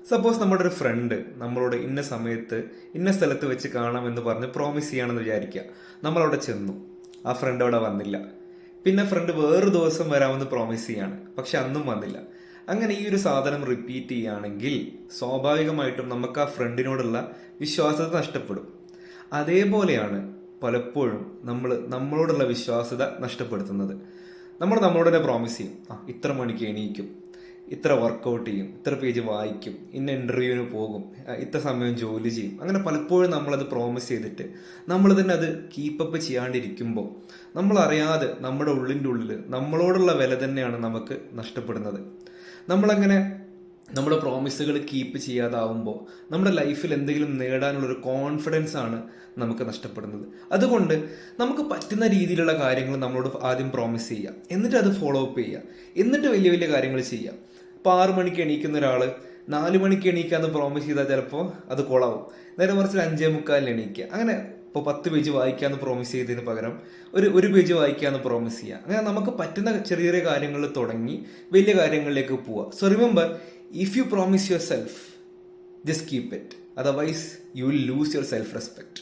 Suppose നമ്മുടെ ഒരു front നമ്മളോട് ഇന്ന സമയത്ത് ഇന്ന സ്ഥലത്ത് വെച്ച് കാണാമെന്ന് പറഞ്ഞ് പ്രോമിസ് ചെയ്യണമെന്ന് വിചാരിക്കുക. നമ്മളവിടെ ചെന്നു, ആ ഫ്രണ്ട് അവിടെ വന്നില്ല. പിന്നെ ഫ്രണ്ട് വേറൊരു ദിവസം വരാമെന്ന് പ്രോമിസ് ചെയ്യാണ്, പക്ഷെ അന്നും വന്നില്ല. അങ്ങനെ ഈ ഒരു സാധനം റിപ്പീറ്റ് ചെയ്യുകയാണെങ്കിൽ സ്വാഭാവികമായിട്ടും നമുക്ക് ആ ഫ്രണ്ടിനോടുള്ള വിശ്വാസ്യത നഷ്ടപ്പെടും. അതേപോലെയാണ് പലപ്പോഴും നമ്മളോടുള്ള വിശ്വാസ്യത നഷ്ടപ്പെടുത്തുന്നത്. നമ്മൾ നമ്മളോട് തന്നെ പ്രോമിസ് ചെയ്യും, ഇത്ര മണിക്ക് എണീക്കും, ഇത്ര വർക്കൗട്ട് ചെയ്യും, ഇത്ര പേജ് വായിക്കും, ഇന്ന ഇൻ്റർവ്യൂവിന് പോകും, ഇത്ര സമയം ജോലി ചെയ്യും. അങ്ങനെ പലപ്പോഴും നമ്മളത് പ്രോമിസ് ചെയ്തിട്ട് നമ്മൾ തന്നെ അത് കീപ്പപ്പ് ചെയ്യാണ്ടിരിക്കുമ്പോൾ നമ്മളറിയാതെ നമ്മുടെ ഉള്ളിൻ്റെ ഉള്ളിൽ നമ്മളോടുള്ള വില തന്നെയാണ് നമുക്ക് നഷ്ടപ്പെടുന്നത്. നമ്മളങ്ങനെ നമ്മുടെ പ്രോമിസുകൾ കീപ്പ് ചെയ്യാതാവുമ്പോൾ നമ്മുടെ ലൈഫിൽ എന്തെങ്കിലും നേടാനുള്ളൊരു കോൺഫിഡൻസ് ആണ് നമുക്ക് നഷ്ടപ്പെടുന്നത്. അതുകൊണ്ട് നമുക്ക് പറ്റുന്ന രീതിയിലുള്ള കാര്യങ്ങൾ നമ്മളോട് ആദ്യം പ്രോമിസ് ചെയ്യുക, എന്നിട്ട് അത് ഫോളോ അപ്പ് ചെയ്യുക, എന്നിട്ട് വലിയ വലിയ കാര്യങ്ങൾ ചെയ്യുക. ഇപ്പോൾ 6 മണിക്ക് എണീക്കുന്ന ഒരാൾ 4 മണിക്ക് എണീക്കാന്ന് പ്രോമിസ് ചെയ്താൽ ചിലപ്പോൾ അത് കൊളാവും. നേരെ മറിച്ച് 5:45 എണീക്കുക. അങ്ങനെ ഇപ്പോൾ 10 പേജ് വായിക്കാമെന്ന് പ്രോമിസ് ചെയ്തതിന് പകരം ഒരു പേജ് വായിക്കാമെന്ന് പ്രോമിസ് ചെയ്യുക. അങ്ങനെ നമുക്ക് പറ്റുന്ന ചെറിയ ചെറിയ കാര്യങ്ങളിൽ തുടങ്ങി വലിയ കാര്യങ്ങളിലേക്ക് പോവുക. So remember, if you promise yourself, just keep it. Otherwise, you will lose your self-respect.